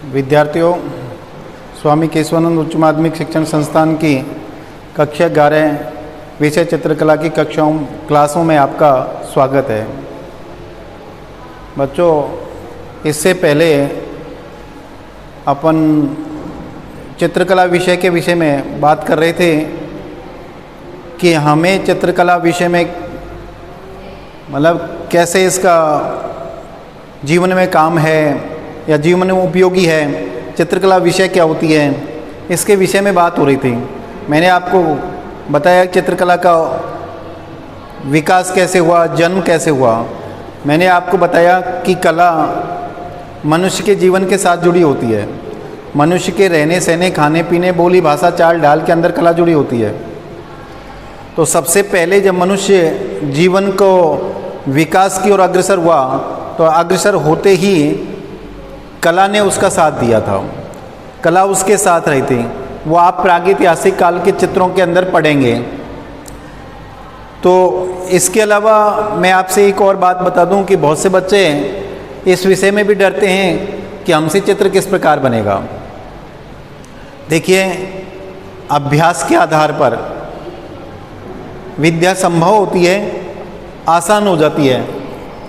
विद्यार्थियों, स्वामी केशवानंद उच्च माध्यमिक शिक्षण संस्थान की कक्षा 11 विषय चित्रकला की क्लासों में आपका स्वागत है। बच्चों, इससे पहले अपन चित्रकला विषय के विषय में बात कर रहे थे कि हमें चित्रकला विषय में मतलब कैसे इसका जीवन में काम है या जीवन में उपयोगी है, चित्रकला विषय क्या होती है, इसके विषय में बात हो रही थी। मैंने आपको बताया चित्रकला का विकास कैसे हुआ, जन्म कैसे हुआ। मैंने आपको बताया कि कला मनुष्य के जीवन के साथ जुड़ी होती है। मनुष्य के रहने सहने, खाने पीने, बोली भाषा, चाल ढाल के अंदर कला जुड़ी होती है। तो सबसे पहले जब मनुष्य जीवन को विकास की ओर अग्रसर हुआ तो अग्रसर होते ही कला ने उसका साथ दिया था, कला उसके साथ रही थी। वो आप प्रागैतिहासिक काल के चित्रों के अंदर पढ़ेंगे। तो इसके अलावा मैं आपसे एक और बात बता दूं कि बहुत से बच्चे इस विषय में भी डरते हैं कि हमसे चित्र किस प्रकार बनेगा। देखिए, अभ्यास के आधार पर विद्या संभव होती है, आसान हो जाती है,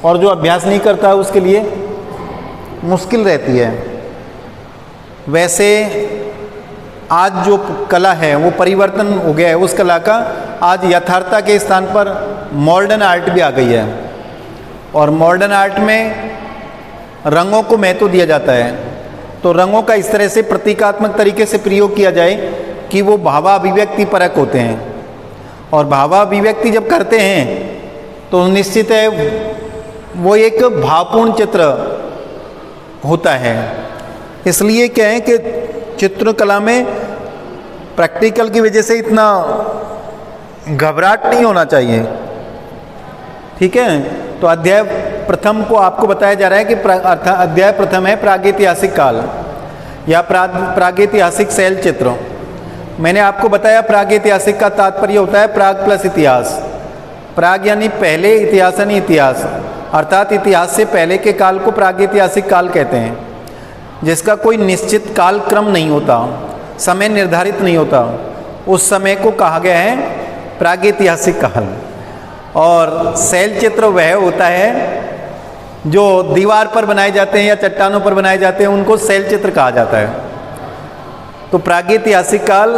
और जो अभ्यास नहीं करता है उसके लिए मुश्किल रहती है। वैसे आज जो कला है वो परिवर्तन हो गया है उस कला का। आज यथार्थता के स्थान पर मॉडर्न आर्ट भी आ गई है, और मॉडर्न आर्ट में रंगों को महत्व दिया जाता है। तो रंगों का इस तरह से प्रतीकात्मक तरीके से प्रयोग किया जाए कि वो भावाभिव्यक्ति परक होते हैं, और भावाभिव्यक्ति जब करते हैं तो निश्चित है वो एक भावपूर्ण चित्र होता है। इसलिए क्या है कि चित्रकला में प्रैक्टिकल की वजह से इतना घबराहट नहीं होना चाहिए, ठीक है। तो अध्याय प्रथम को आपको बताया जा रहा है कि अध्याय प्रथम है प्रागैतिहासिक काल या प्रागैतिहासिक शैल चित्र। मैंने आपको बताया प्रागैतिहासिक का तात्पर्य होता है प्राग प्लस इतिहास। प्राग यानी पहले, इतिहास यानी इतिहास, अर्थात इतिहास से पहले के काल को प्रागैतिहासिक काल कहते हैं, जिसका कोई निश्चित काल क्रम नहीं होता, समय निर्धारित नहीं होता। उस समय को कहा गया है प्रागैतिहासिक काल। और शैल चित्र वह होता है जो दीवार पर बनाए जाते हैं या चट्टानों पर बनाए जाते हैं, उनको शैल चित्र कहा जाता है। तो प्रागैतिहासिक काल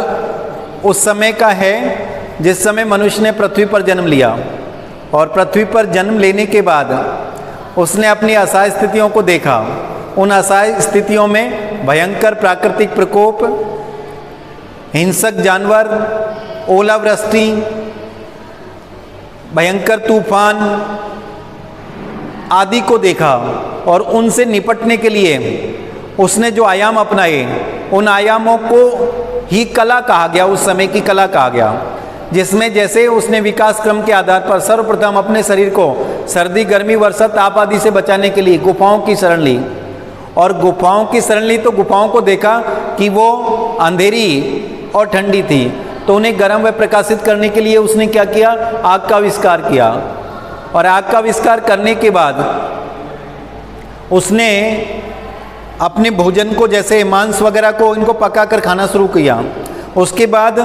उस समय का है जिस समय मनुष्य ने पृथ्वी पर जन्म लिया, और पृथ्वी पर जन्म लेने के बाद उसने अपनी असहाय स्थितियों को देखा। उन असहाय स्थितियों में भयंकर प्राकृतिक प्रकोप, हिंसक जानवर, ओलावृष्टि, भयंकर तूफान आदि को देखा, और उनसे निपटने के लिए उसने जो आयाम अपनाए, उन आयामों को ही कला कहा गया, उस समय की कला कहा गया। जिसमें जैसे उसने विकास क्रम के आधार पर सर्वप्रथम अपने शरीर को सर्दी, गर्मी, वर्षा, ताप आदि से बचाने के लिए गुफाओं की शरण ली, और गुफाओं की शरण ली तो गुफाओं को देखा कि वो अंधेरी और ठंडी थी, तो उन्हें गर्म व प्रकाशित करने के लिए उसने क्या किया, आग का आविष्कार किया। और आग का आविष्कार करने के बाद उसने अपने भोजन को, जैसे मांस वगैरह को, इनको पका कर खाना शुरू किया। उसके बाद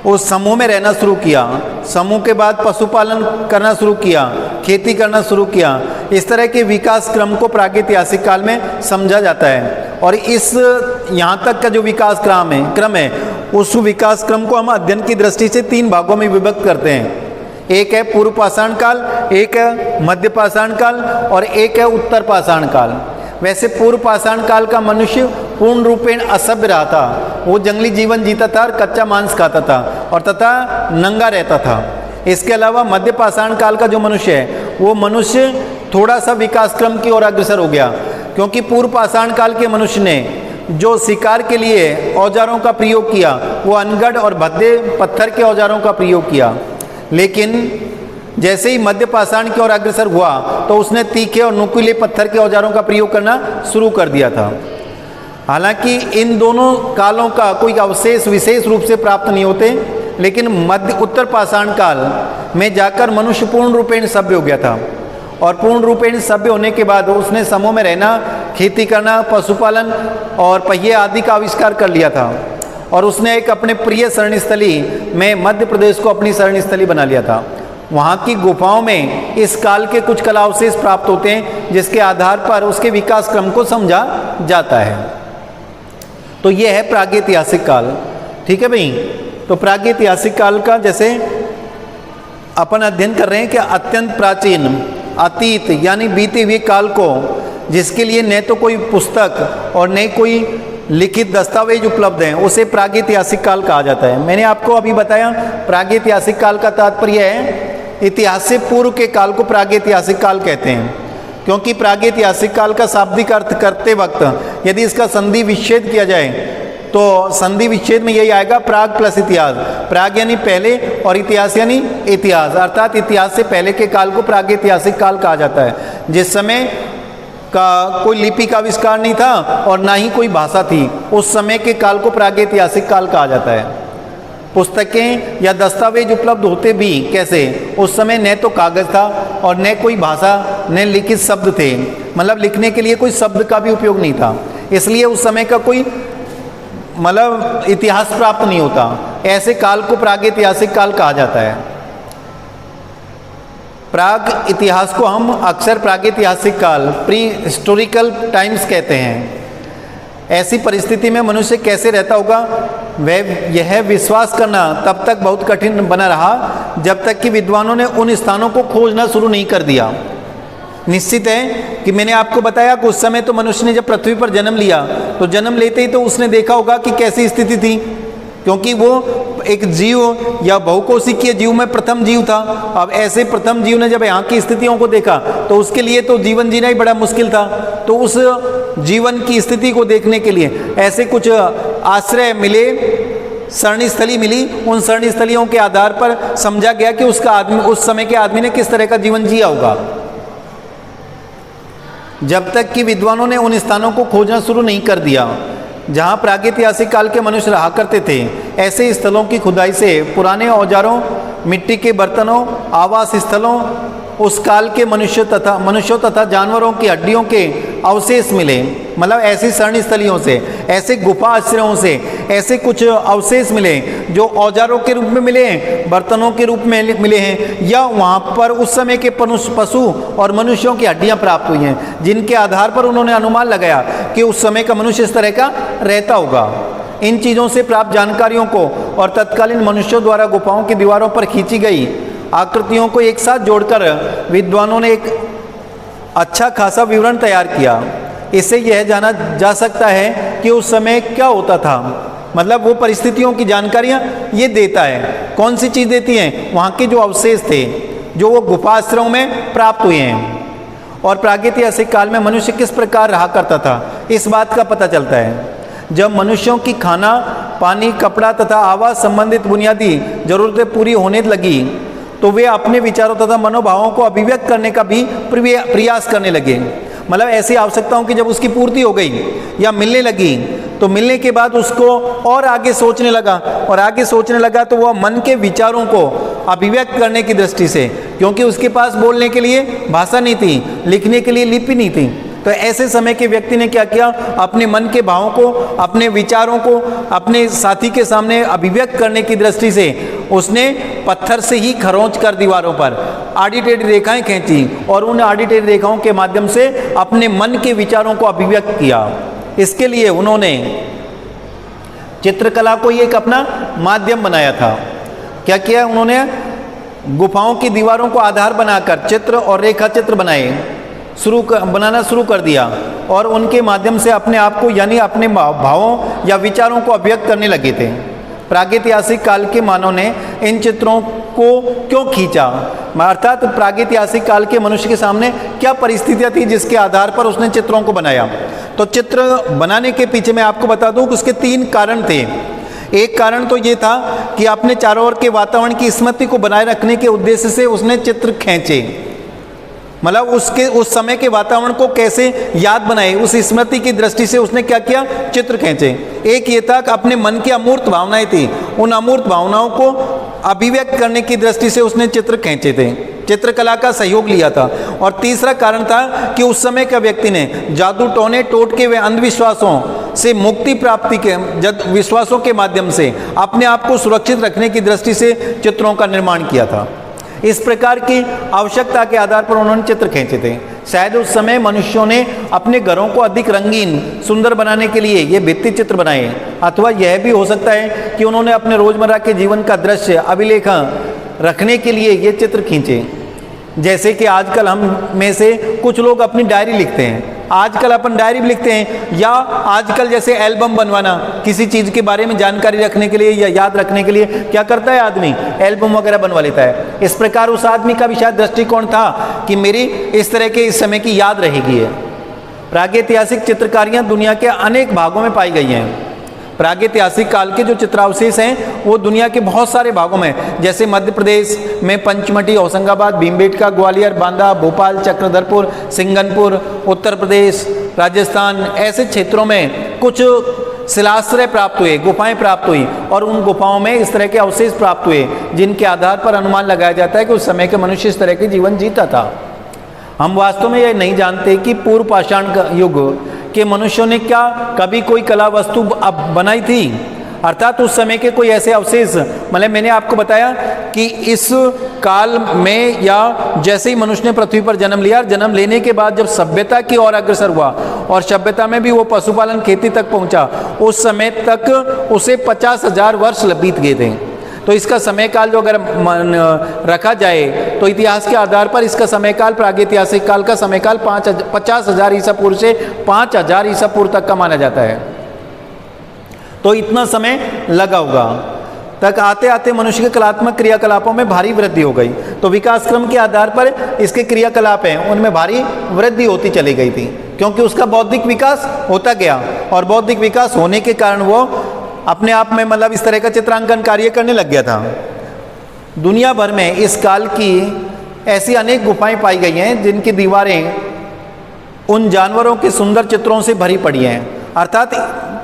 उस समूह में रहना शुरू किया। समूह के बाद पशुपालन करना शुरू किया, खेती करना शुरू किया। इस तरह के विकास क्रम को प्रागैतिहासिक काल में समझा जाता है। और इस यहाँ तक का जो विकास क्रम है उस विकास क्रम को हम अध्ययन की दृष्टि से 3 भागों में विभक्त करते हैं। एक है पूर्व पाषाण काल, एक है मध्य पाषाण काल, और एक है उत्तर पाषाण काल। वैसे पूर्व पाषाण काल का मनुष्य पूर्ण रूपेण असभ्य रहा था। वो जंगली जीवन जीता था और कच्चा मांस खाता था और तथा नंगा रहता था। इसके अलावा मध्य पाषाण काल का जो मनुष्य है वो मनुष्य थोड़ा सा विकास क्रम की ओर अग्रसर हो गया, क्योंकि पूर्व पाषाण काल के मनुष्य ने जो शिकार के लिए औजारों का प्रयोग किया वो अनगढ़ और भद्दे पत्थर के औजारों का प्रयोग किया। लेकिन जैसे ही मध्य पाषाण की ओर अग्रसर हुआ तो उसने तीखे और नुकीले पत्थर के औजारों का प्रयोग करना शुरू कर दिया था। हालांकि इन दोनों कालों का कोई अवशेष विशेष रूप से प्राप्त नहीं होते, लेकिन मध्य उत्तर पाषाण काल में जाकर मनुष्य पूर्ण रूपेण सभ्य हो गया था। और पूर्ण रूपेण सभ्य होने के बाद उसने समूह में रहना खेती करना, पशुपालन और पहिए आदि का आविष्कार कर लिया था। और उसने एक अपने प्रिय शरणस्थली में मध्य प्रदेश को अपनी शरणस्थली बना लिया था। वहाँ की गुफाओं में इस काल के कुछ कला अवशेष प्राप्त होते हैं, जिसके आधार पर उसके विकास क्रम को समझा जाता है। तो ये है प्रागैतिहासिक काल। ठीक है भाई। तो प्रागैतिहासिक काल का जैसे अपन अध्ययन कर रहे हैं कि अत्यंत प्राचीन, अतीत यानी बीते हुए काल को, जिसके लिए न तो कोई पुस्तक और न कोई लिखित दस्तावेज उपलब्ध हैं, उसे प्रागैतिहासिक काल कहा जाता है। मैंने आपको अभी बताया प्रागैतिहासिक काल का तात्पर्य है इतिहास से पूर्व के काल को प्रागैतिहासिक काल कहते हैं। क्योंकि प्रागैतिहासिक काल का शाब्दिक अर्थ करते वक्त यदि इसका संधि विच्छेद किया जाए तो संधि विच्छेद में यही आएगा प्राग प्लस इतिहास। प्राग यानी पहले और इतिहास यानी इतिहास, अर्थात इतिहास से पहले के काल को प्रागैतिहासिक काल कहा जाता है, जिस समय का कोई लिपि का आविष्कार नहीं था और ना ही कोई भाषा थी। उस समय के काल को प्रागैतिहासिक काल कहा जाता है। पुस्तकें या दस्तावेज उपलब्ध होते भी कैसे, उस समय न तो कागज था और न कोई भाषा न लिखित शब्द थे, मतलब लिखने के लिए कोई शब्द का भी उपयोग नहीं था। इसलिए उस समय का कोई मतलब इतिहास प्राप्त नहीं होता। ऐसे काल को प्रागैतिहासिक काल कहा जाता है। प्राग इतिहास को हम अक्सर प्रागैतिहासिक काल, प्री हिस्टोरिकल टाइम्स कहते हैं। ऐसी परिस्थिति में मनुष्य कैसे रहता होगा, वह यह विश्वास करना तब तक बहुत कठिन बना रहा जब तक कि विद्वानों ने उन स्थानों को खोजना शुरू नहीं कर दिया। निश्चित है कि मैंने आपको बताया कि उस समय तो मनुष्य ने जब पृथ्वी पर जन्म लिया तो जन्म लेते ही तो उसने देखा होगा कि कैसी स्थिति थी, क्योंकि वो एक जीव या बहुकोशिकीय जीव में प्रथम जीव था। अब ऐसे प्रथम जीव ने जब यहाँ की स्थितियों को देखा तो उसके लिए तो जीवन जीना ही बड़ा मुश्किल था। तो उस जीवन की स्थिति को देखने के लिए ऐसे कुछ आश्रय मिले, शरणस्थली मिली। उन शरणस्थलियों के आधार पर समझा गया कि उसका आदमी, उस समय के आदमी ने किस तरह का जीवन जिया होगा। जब तक कि विद्वानों ने उन स्थानों को खोजना शुरू नहीं कर दिया जहाँ प्रागैतिहासिक काल के मनुष्य रहा करते थे, ऐसे स्थलों की खुदाई से पुराने औजारों, मिट्टी के बर्तनों, आवास स्थलों, उस काल के मनुष्यों तथा जानवरों की हड्डियों के अवशेष मिले। मतलब ऐसी शरणस्थलियों से, ऐसे गुफा आश्रयों से ऐसे कुछ अवशेष मिले जो औजारों के रूप में मिले हैं, बर्तनों के रूप में मिले हैं, या वहाँ पर उस समय के पशु और मनुष्यों की हड्डियाँ प्राप्त हुई हैं, जिनके आधार पर उन्होंने अनुमान लगाया कि उस समय का मनुष्य इस तरह का रहता होगा। इन चीज़ों से प्राप्त जानकारियों को और तत्कालीन मनुष्यों द्वारा गुफाओं की दीवारों पर खींची गई आकृतियों को एक साथ जोड़कर विद्वानों ने एक अच्छा खासा विवरण तैयार किया। इससे यह जाना जा सकता है कि उस समय क्या होता था, मतलब वो परिस्थितियों की जानकारियाँ ये देता है। कौन सी चीज़ देती हैं? वहाँ के जो अवशेष थे जो वो गुफा आश्रयों में प्राप्त हुए हैं। और प्रागैतिहासिक काल में मनुष्य किस प्रकार रहा करता था, इस बात का पता चलता है। जब मनुष्यों की खाना, पानी, कपड़ा तथा आवास संबंधित बुनियादी जरूरतें पूरी होने लगी तो वे अपने विचारों तथा मनोभावों को अभिव्यक्त करने का भी प्रयास करने लगे। मतलब ऐसी आवश्यकताओं की जब उसकी पूर्ति हो गई या मिलने लगी तो मिलने के बाद उसको और आगे सोचने लगा, और आगे सोचने लगा तो वह मन के विचारों को अभिव्यक्त करने की दृष्टि से, क्योंकि उसके पास बोलने के लिए भाषा नहीं थी, लिखने के लिए लिपि नहीं थी, तो ऐसे समय के व्यक्ति ने क्या किया, अपने मन के भावों को, अपने विचारों को अपने साथी के सामने अभिव्यक्त करने की दृष्टि से उसने पत्थर से ही खरोंच कर दीवारों पर आड़ी टेढ़ी रेखाएं खींची और उन आड़ी टेढ़ी रेखाओं के माध्यम से अपने मन के विचारों को अभिव्यक्त किया। इसके लिए उन्होंने चित्रकला को एक अपना माध्यम बनाया था। क्या किया उन्होंने? गुफाओं की दीवारों को आधार बनाकर चित्र और रेखा चित्र बनाना शुरू कर दिया और उनके माध्यम से अपने आप को यानी अपने भावों या विचारों को अभिव्यक्त करने लगे थे। प्रागैतिहासिक काल के मानव ने इन चित्रों को क्यों खींचा, अर्थात प्रागैतिहासिक काल के मनुष्य के सामने क्या परिस्थितियां थी जिसके आधार पर उसने चित्रों को बनाया। तो चित्र बनाने के पीछे मैं आपको बता दूं कि उसके 3 कारण थे। एक कारण तो ये था कि अपने चारों ओर के वातावरण की स्मृति को बनाए रखने के उद्देश्य से उसने चित्र खींचे, मतलब उस समय के वातावरण को कैसे याद बनाए, उस स्मृति की दृष्टि से उसने क्या किया, चित्र खींचे। एक ये था कि अपने मन की अमूर्त भावनाएं थी, उन अमूर्त भावनाओं को अभिव्यक्त करने की दृष्टि से उसने चित्र खींचे थे, चित्रकला का सहयोग लिया था। और तीसरा कारण था कि उस समय का व्यक्ति ने जादू टोने टोटके व अंधविश्वासों से मुक्ति प्राप्ति के विश्वासों के माध्यम से अपने आप को सुरक्षित रखने की दृष्टि से चित्रों का निर्माण किया था। इस प्रकार की आवश्यकता के आधार पर उन्होंने चित्र खींचे थे। शायद उस समय मनुष्यों ने अपने घरों को अधिक रंगीन सुंदर बनाने के लिए ये भित्ति चित्र बनाए, अथवा यह भी हो सकता है कि उन्होंने अपने रोजमर्रा के जीवन का दृश्य अभिलेख रखने के लिए ये चित्र खींचे। जैसे कि आजकल हम में से कुछ लोग अपनी डायरी लिखते हैं, आजकल अपन डायरी भी लिखते हैं, या आजकल जैसे एल्बम बनवाना, किसी चीज़ के बारे में जानकारी रखने के लिए या याद रखने के लिए क्या करता है आदमी, एल्बम वगैरह बनवा लेता है। इस प्रकार उस आदमी का भी शायद दृष्टिकोण था कि मेरी इस तरह के इस समय की याद रहेगी है। प्रागैतिहासिक चित्रकारियाँ दुनिया के अनेक भागों में पाई गई हैं। प्रागैतिहासिक काल के जो चित्रावशेष हैं वो दुनिया के बहुत सारे भागों में, जैसे मध्य प्रदेश में पंचमढ़ी, होशंगाबाद, भीमबेटका, ग्वालियर, बांदा, भोपाल, चक्रधरपुर, सिंगनपुर, उत्तर प्रदेश, राजस्थान, ऐसे क्षेत्रों में कुछ शिलाश्रय प्राप्त हुए, गुफाएं प्राप्त हुई, और उन गुफाओं में इस तरह के अवशेष प्राप्त हुए जिनके आधार पर अनुमान लगाया जाता है कि उस समय के मनुष्य इस तरह के जीवन जीता था। हम वास्तव में यह नहीं जानते कि पूर्व पाषाण युग के मनुष्यों ने क्या कभी कोई कला वस्तु अब बनाई थी, अर्थात उस समय के कोई ऐसे अवशेष। मतलब मैंने आपको बताया कि इस काल में या जैसे ही मनुष्य ने पृथ्वी पर जन्म लिया, जन्म लेने के बाद जब सभ्यता की ओर अग्रसर हुआ और सभ्यता में भी वो पशुपालन खेती तक पहुंचा, उस समय तक उसे 50,000 वर्ष बीत गए थे। तो इसका समय काल जो अगर रखा जाए तो इतिहास के आधार पर इसका समय काल, प्रागैतिहासिक काल का समय काल 50,000 ईसा पूर्व से 5,000 ईसा पूर्व तक का माना जाता है। तो इतना समय लगा होगा, तक आते आते मनुष्य के कलात्मक क्रियाकलापों में भारी वृद्धि हो गई। तो विकास क्रम के आधार पर इसके क्रियाकलाप हैं उनमें भारी वृद्धि होती चली गई थी, क्योंकि उसका बौद्धिक विकास होता गया, और बौद्धिक विकास होने के कारण वो अपने आप में मतलब इस तरह का चित्रांकन कार्य करने लग गया था। दुनिया भर में इस काल की ऐसी अनेक गुफाएं पाई गई हैं जिनकी दीवारें उन जानवरों के सुंदर चित्रों से भरी पड़ी हैं, अर्थात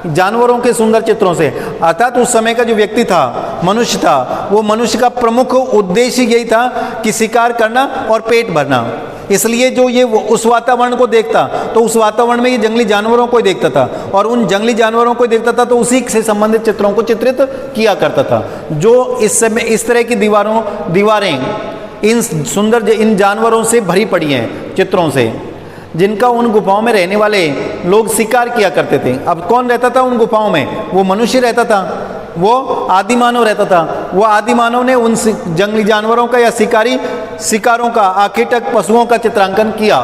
जानवरों के सुंदर चित्रों से। अर्थात उस समय का जो व्यक्ति था, मनुष्य था, वो मनुष्य का प्रमुख उद्देश्य यही था कि शिकार करना और पेट भरना। इसलिए जो ये उस वातावरण को देखता तो उस वातावरण में ये जंगली जानवरों को ही देखता था, और उन जंगली जानवरों को देखता था तो उसी से संबंधित चित्रों को चित्रित किया करता था। जो इस समय इस तरह की दीवारें इन सुंदर इन जानवरों से भरी पड़ी हैं, चित्रों से, जिनका उन गुफाओं में रहने वाले लोग शिकार किया करते थे। अब कौन रहता था उन गुफाओं में? वो मनुष्य रहता था, वो आदिमानव रहता था। वो आदिमानव ने उन जंगली जानवरों का या शिकारों का, आखेटक पशुओं का चित्रांकन किया।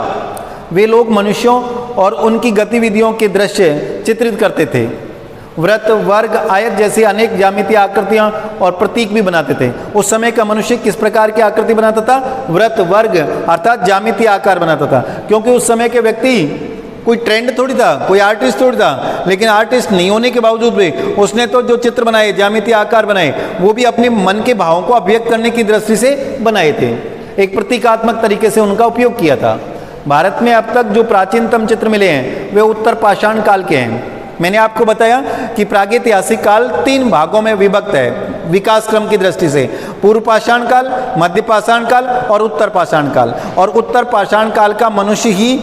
वे लोग मनुष्यों और उनकी गतिविधियों के दृश्य चित्रित करते थे। वृत्त, वर्ग, आयत जैसी अनेक ज्यामितीय आकृतियां और प्रतीक भी बनाते थे। उस समय का मनुष्य किस प्रकार की आकृति बनाता था? वृत्त, वर्ग अर्थात ज्यामितीय आकार बनाता था, क्योंकि उस समय के व्यक्ति कोई ट्रेंड थोड़ी था, कोई आर्टिस्ट थोड़ी था, लेकिन आर्टिस्ट नहीं होने के बावजूद भी उसने तो जो चित्र बनाए, ज्यामितीय आकार बनाए, वो भी अपने मन के भावों को अभिव्यक्त करने की दृष्टि से बनाए थे। एक प्रतीकात्मक तरीके से उनका उपयोग किया था। भारत में अब तक जो प्राचीनतम चित्र मिले हैं वे उत्तर पाषाण काल के हैं। मैंने आपको बताया कि प्रागैतिहासिक काल 3 भागों में विभक्त है विकास क्रम की दृष्टि से: पूर्व पाषाण काल, मध्य पाषाण काल और उत्तर पाषाण काल। और उत्तर पाषाण काल का मनुष्य ही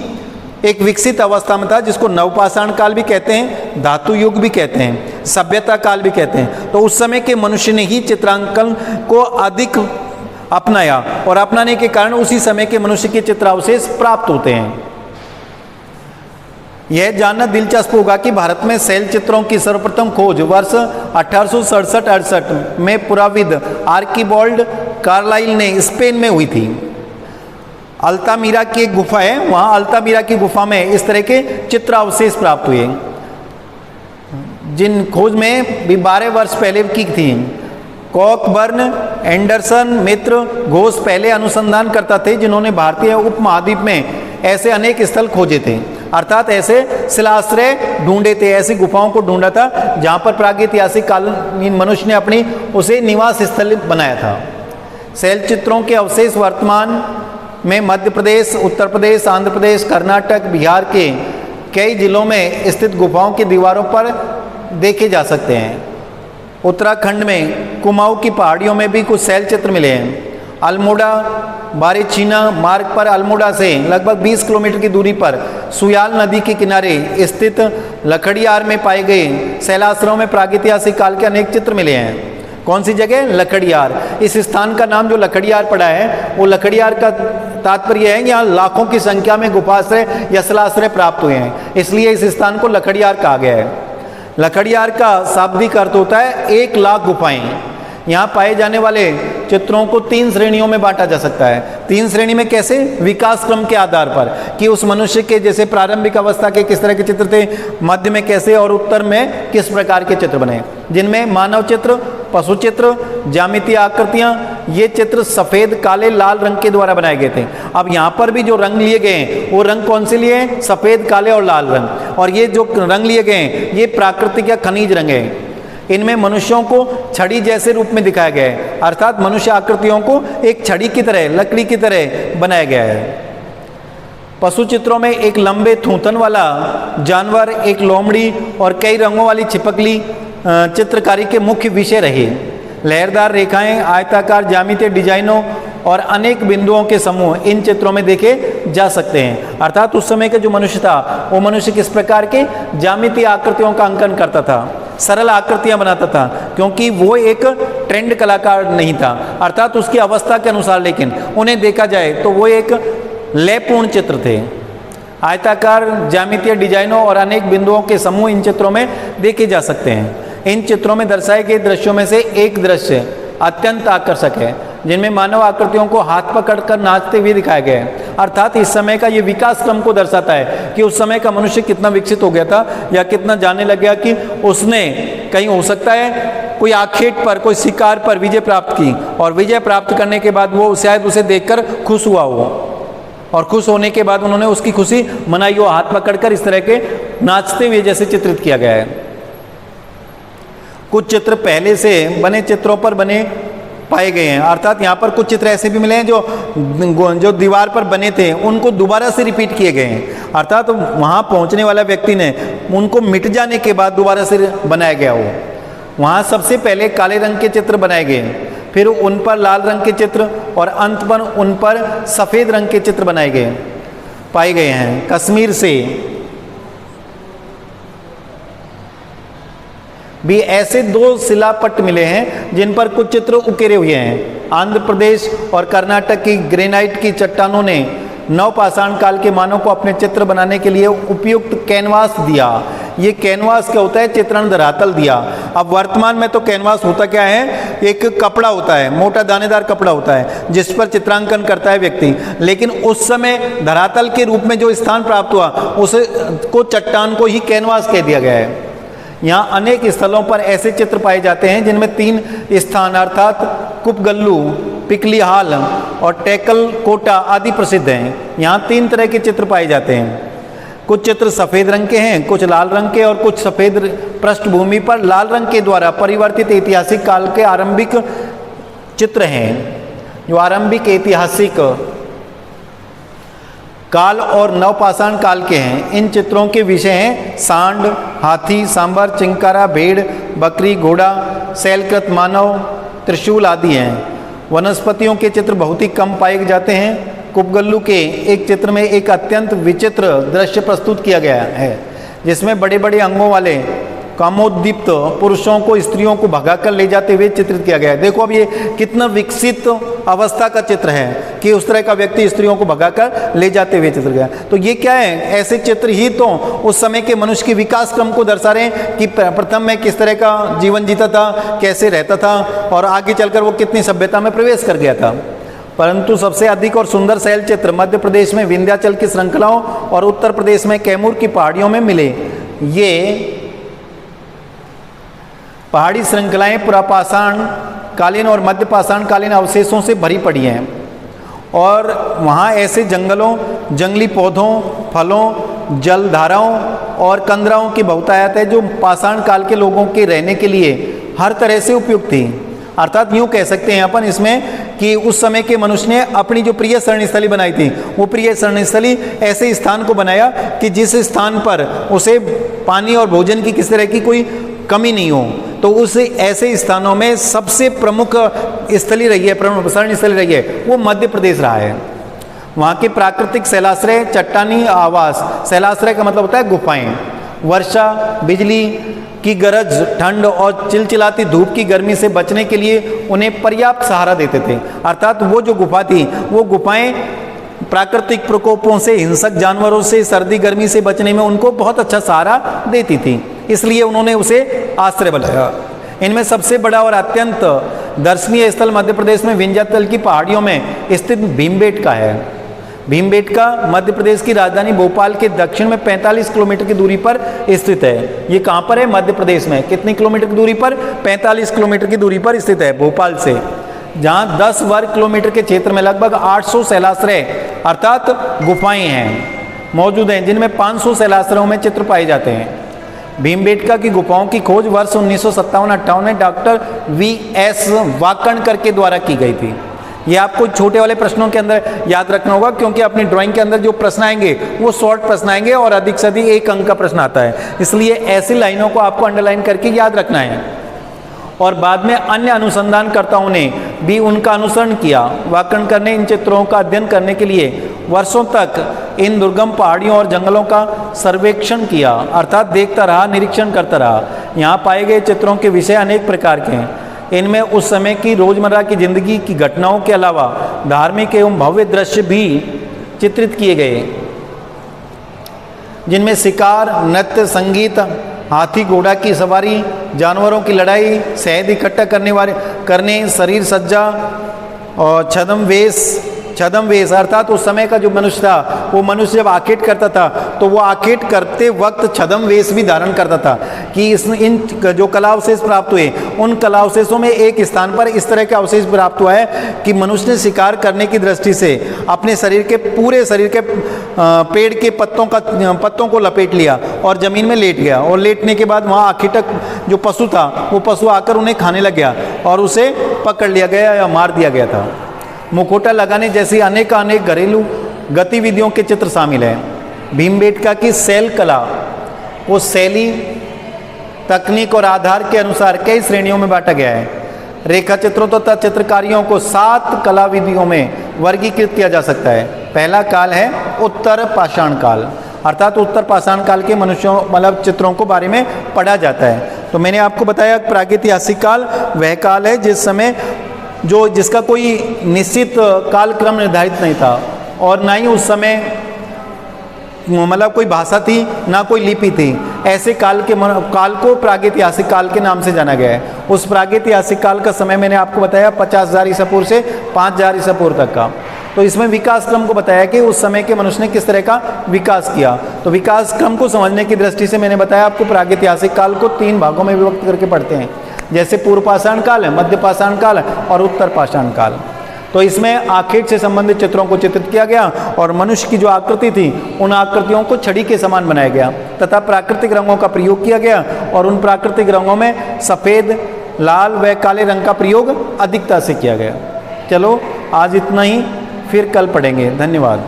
एक विकसित अवस्था में था, जिसको नवपाषाण काल भी कहते हैं, धातु युग भी कहते हैं, सभ्यता काल भी कहते हैं। तो उस समय के मनुष्य ने ही चित्रांकन को अधिक अपनाया, और अपनाने के कारण उसी समय के मनुष्य के चित्रावशेष प्राप्त होते हैं। यह जानना दिलचस्प होगा कि भारत में शैल चित्रों की सर्वप्रथम खोज वर्ष 1867-68 में पुराविद आर्किबाल्ड कार्लाइल ने स्पेन में हुई थी। अल्तामीरा की एक गुफा है, वहाँ अल्तामीरा की गुफा में इस तरह के चित्रावशेष प्राप्त हुए, जिन खोज में भी 12 वर्ष पहले की थी। कॉकबर्न, एंडरसन, मित्र, घोष पहले अनुसंधान करता थे जिन्होंने भारतीय उपमहाद्वीप में ऐसे अनेक स्थल खोजे थे, अर्थात ऐसे शिलाश्रय ढूंढे थे, ऐसी गुफाओं को ढूंढा था जहाँ पर प्रागैतिहासिक कालीन मनुष्य ने अपनी उसे निवास स्थल बनाया था। शैल चित्रों के अवशेष वर्तमान में मध्य प्रदेश, उत्तर प्रदेश, आंध्र प्रदेश, कर्नाटक, बिहार के कई जिलों में स्थित गुफाओं की दीवारों पर देखे जा सकते हैं। उत्तराखंड में कुमाऊं की पहाड़ियों में भी कुछ शैल चित्र मिले हैं। अल्मोड़ा बारेचीना मार्ग पर अल्मोड़ा से लगभग 20 किलोमीटर की दूरी पर सुयाल नदी के किनारे स्थित लखड़ियार में पाए गए शैलाश्रमों में प्रागैतिहासिक काल के अनेक चित्र मिले हैं। कौन सी जगह? लखड़ियार। इस स्थान का नाम जो लखड़ियार पड़ा है, वो लखड़ियार का तात्पर्य है यहाँ लाखों की संख्या में गुफाश्रय या शैलाश्रय प्राप्त हुए हैं, इसलिए इस स्थान को लखड़ियार कहा गया है। लखड़ियार का शाब्दिक अर्थ होता है 1 लाख गुफाएं। यहाँ पाए जाने वाले चित्रों को 3 श्रेणियों में बांटा जा सकता है। 3 श्रेणी में कैसे? विकास क्रम के आधार पर कि उस मनुष्य के जैसे प्रारंभिक अवस्था के किस तरह के चित्र थे, मध्य में कैसे और उत्तर में किस प्रकार के चित्र बने, जिनमें मानव चित्र, पशु चित्र, ज्यामितीय आकृतियां, ये चित्र सफेद, काले, लाल रंग के द्वारा बनाए गए थे। अब यहाँ पर भी जो रंग लिए गए हैं वो रंग कौन से लिए हैं? सफेद, काले और लाल रंग। और ये जो रंग लिए गए हैं ये प्राकृतिक या खनिज रंग है। इनमें मनुष्यों को छड़ी जैसे रूप में दिखाया गया है, अर्थात मनुष्य आकृतियों को एक छड़ी की तरह, लकड़ी की तरह बनाया गया है। पशु चित्रों में एक लंबे थूथन वाला जानवर, एक लोमड़ी और कई रंगों वाली छिपकली चित्रकारी के मुख्य विषय रहे। लहरदार रेखाएं, आयताकार ज्यामितीय डिजाइनों और अनेक बिंदुओं के समूह इन चित्रों में देखे जा सकते हैं। अर्थात उस समय का जो मनुष्य था वो मनुष्य किस प्रकार के ज्यामितीय आकृतियों का अंकन करता था, सरल आकृतियां बनाता था, क्योंकि वो एक ट्रेंड कलाकार नहीं था, अर्थात उसकी अवस्था के अनुसार। लेकिन उन्हें देखा जाए तो वो एक लयपूर्ण चित्र थे। आयताकार ज्यामितीय डिजाइनों और अनेक बिंदुओं के समूह इन चित्रों में देखे जा सकते हैं। इन चित्रों में दर्शाए गए दृश्यों में से एक दृश्य अत्यंत आकर्षक है, जिनमें मानव आकृतियों को हाथ पकड़कर नाचते हुए दिखाया गया है। अर्थात इस समय का ये विकास क्रम को दर्शाता है कि उस समय का मनुष्य कितना विकसित हो गया था या कितना जानने लग गया कि उसने कहीं हो सकता है कोई आखेट पर, कोई शिकार पर विजय प्राप्त की, और विजय प्राप्त करने के बाद वो शायद उसे देखकर खुश हुआ हो, और खुश होने के बाद उन्होंने उसकी खुशी मनाई हो, हाथ पकड़कर इस तरह के नाचते हुए जैसे चित्रित किया गया है। कुछ चित्र पहले से बने चित्रों पर बने पाए गए हैं, अर्थात यहाँ पर कुछ चित्र ऐसे भी मिले हैं जो दीवार पर बने थे उनको दोबारा से रिपीट किए गए हैं, अर्थात वहाँ पहुँचने वाला व्यक्ति ने उनको मिट जाने के बाद दोबारा से बनाया गया हो। वहाँ सबसे पहले काले रंग के चित्र बनाए गए, फिर उन पर लाल रंग के चित्र और अंत पर उन पर सफ़ेद रंग के चित्र बनाए गए पाए गए हैं। कश्मीर से भी ऐसे 2 शिलापट्ट मिले हैं जिन पर कुछ चित्र उकेरे हुए हैं। आंध्र प्रदेश और कर्नाटक की ग्रेनाइट की चट्टानों ने नवपाषाण काल के मानव को अपने चित्र बनाने के लिए उपयुक्त कैनवास दिया। ये कैनवास क्या होता है? चित्रण धरातल दिया। अब वर्तमान में तो कैनवास होता क्या है? एक कपड़ा होता है, मोटा दानेदार कपड़ा होता है जिस पर चित्रांकन करता है व्यक्ति, लेकिन उस समय धरातल के रूप में जो स्थान प्राप्त हुआ उसको चट्टान को ही कैनवास कह दिया गया है। यहाँ अनेक स्थलों पर ऐसे चित्र पाए जाते हैं जिनमें 3 स्थान अर्थात कुपगल्लू, पिकलीहाल और टेकल कोटा आदि प्रसिद्ध हैं। यहाँ 3 तरह के चित्र पाए जाते हैं। कुछ चित्र सफ़ेद रंग के हैं, कुछ लाल रंग के और कुछ सफ़ेद पृष्ठभूमि पर लाल रंग के द्वारा परिवर्तित ऐतिहासिक काल के आरंभिक चित्र हैं। जो आरंभिक ऐतिहासिक काल और नवपाषाण काल के हैं। इन चित्रों के विषय हैं सांड, हाथी, सांबर, चिंकारा, भेड़, बकरी, घोड़ा, शैलकृत मानव, त्रिशूल आदि हैं। वनस्पतियों के चित्र बहुत ही कम पाए जाते हैं। कुपगल्लू के एक चित्र में एक अत्यंत विचित्र दृश्य प्रस्तुत किया गया है जिसमें बड़े बड़े अंगों वाले कामोद्दीप्त पुरुषों को स्त्रियों को भगाकर ले जाते हुए चित्रित किया गया है। देखो अब ये कितना विकसित अवस्था का चित्र है कि उस तरह का व्यक्ति स्त्रियों को भगाकर ले जाते हुए चित्र गया। तो ये क्या है? ऐसे चित्र ही तो उस समय के मनुष्य के विकास क्रम को दर्शा रहे हैं कि प्रथम में किस तरह का जीवन जीता था, कैसे रहता था और आगे चलकर वो कितनी सभ्यता में प्रवेश कर गया था। परंतु सबसे अधिक और सुंदर शैल चित्र मध्य प्रदेश में विंध्याचल की श्रृंखलाओं और उत्तर प्रदेश में कैमूर की पहाड़ियों में मिले। ये पहाड़ी श्रृंखलाएं पुरापाषाण कालीन और मध्यपाषाण कालीन अवशेषों से भरी पड़ी हैं और वहाँ ऐसे जंगलों, जंगली पौधों, फलों, जलधाराओं और कंदराओं की बहुतायत है जो पाषाण काल के लोगों के रहने के लिए हर तरह से उपयुक्त थी। अर्थात यूँ कह सकते हैं अपन इसमें कि उस समय के मनुष्य ने अपनी जो प्रिय शरणस्थली बनाई थी वो प्रिय शरणस्थली ऐसे स्थान को बनाया कि जिस स्थान पर उसे पानी और भोजन की किस तरह की कोई कमी नहीं हो। तो तो उस ऐसे स्थानों में सबसे प्रमुख स्थली रही है, प्रमुख शरण स्थली रही है, वो मध्य प्रदेश रहा है। वहाँ के प्राकृतिक शैलाश्रय, चट्टानी आवास, शैलाश्रय का मतलब होता है गुफाएं, वर्षा, बिजली की गरज, ठंड और चिलचिलाती धूप की गर्मी से बचने के लिए उन्हें पर्याप्त सहारा देते थे। अर्थात वो जो गुफा थी, वो गुफाएं प्राकृतिक प्रकोपों से, हिंसक जानवरों से, सर्दी गर्मी से बचने में उनको बहुत अच्छा सहारा देती थी, इसलिए उन्होंने उसे आश्रय बनाया। इनमें सबसे बड़ा और अत्यंत दर्शनीय स्थल मध्य प्रदेश में विंध्याचल की पहाड़ियों में स्थित भीमबेटका है। भीमबेटका मध्य प्रदेश की राजधानी भोपाल के दक्षिण में 45 किलोमीटर की दूरी पर स्थित है। ये कहाँ पर है? मध्य प्रदेश में। कितनी किलोमीटर की दूरी पर? 45 किलोमीटर की दूरी पर स्थित है भोपाल से, जहाँ 10 वर्ग किलोमीटर के क्षेत्र में लगभग 800 शैलाश्रय अर्थात गुफाएं हैं मौजूद हैं, जिनमें 500 शैलाश्रयों में चित्र पाए जाते हैं। भीमबेटका की गुफाओं की खोज वर्ष 1957-58 में डॉक्टर V.S. वाकणकर के द्वारा की गई थी। ये आपको छोटे वाले प्रश्नों के अंदर याद रखना होगा, क्योंकि अपनी ड्राइंग के अंदर जो प्रश्न आएंगे वो शॉर्ट प्रश्न आएंगे और अधिक से अधिक 1 अंक का प्रश्न आता है, इसलिए ऐसी लाइनों को आपको अंडरलाइन करके याद रखना है। और बाद में अन्य अनुसंधानकर्ताओं ने भी उनका अनुसरण किया। वाकणकर ने इन चित्रों का अध्ययन करने के लिए वर्षों तक इन दुर्गम पहाड़ियों और जंगलों का सर्वेक्षण किया, अर्थात देखता रहा, निरीक्षण करता रहा। यहाँ पाए गए चित्रों के विषय अनेक प्रकार के हैं। इनमें उस समय की रोजमर्रा की जिंदगी की घटनाओं के अलावा धार्मिक एवं भव्य दृश्य भी चित्रित किए गए, जिनमें शिकार, नृत्य, संगीत, हाथी घोड़ा की सवारी, जानवरों की लड़ाई, शहद इकट्ठा करने, शरीर सज्जा और छद्म वेश अर्थात उस समय का जो मनुष्य था, वो मनुष्य जब आखेट करता था तो वो आखेट करते वक्त छद्म वेश भी धारण करता था, कि इन जो कला अवशेष प्राप्त हुए, उन कला अवशेषों में एक स्थान पर इस तरह का अवशेष प्राप्त हुआ है कि मनुष्य ने शिकार करने की दृष्टि से अपने पूरे शरीर के पेड़ के पत्तों को लपेट लिया और जमीन में लेट गया, और लेटने के बाद वहाँ आखेटक जो पशु था, वो पशु आकर उन्हें खाने लग गया और उसे पकड़ लिया गया या मार दिया गया था। मुखौटा लगाने जैसी अनेक घरेलू गतिविधियों के चित्र शामिल हैं। भीमबेटका की शैल कला को शैली, तकनीक और आधार के अनुसार कई श्रेणियों में बांटा गया है। रेखा चित्रों तथा चित्रकारियों को 7 कला विधियों में वर्गीकृत किया जा सकता है। पहला काल है उत्तर पाषाण काल, अर्थात उत्तर पाषाण काल के मनुष्यों मतलब चित्रों को बारे में पढ़ा जाता है। तो मैंने आपको बताया प्रागैतिहासिक काल वह काल है जिसका कोई निश्चित कालक्रम निर्धारित नहीं था, और ना ही उस समय मतलब कोई भाषा थी, ना कोई लिपि थी। ऐसे काल को प्रागैतिहासिक काल के नाम से जाना गया है। उस प्रागैतिहासिक काल का समय मैंने आपको बताया 50,000 ईसा पूर्व से 5,000 ईसा पूर्व तक का। तो इसमें विकास क्रम को बताया कि उस समय के मनुष्य ने किस तरह का विकास किया। तो विकास क्रम को समझने की दृष्टि से मैंने बताया आपको प्रागैतिहासिक काल को 3 भागों में विभक्त करके पढ़ते हैं, जैसे पूर्व पाषाण काल है, मध्य पाषाण काल और उत्तर पाषाण काल। तो इसमें आखेट से संबंधित चित्रों को चित्रित किया गया और मनुष्य की जो आकृति थी उन आकृतियों को छड़ी के समान बनाया गया तथा प्राकृतिक रंगों का प्रयोग किया गया, और उन प्राकृतिक रंगों में सफ़ेद, लाल व काले रंग का प्रयोग अधिकता से किया गया। चलो आज इतना ही, फिर कल पढ़ेंगे। धन्यवाद।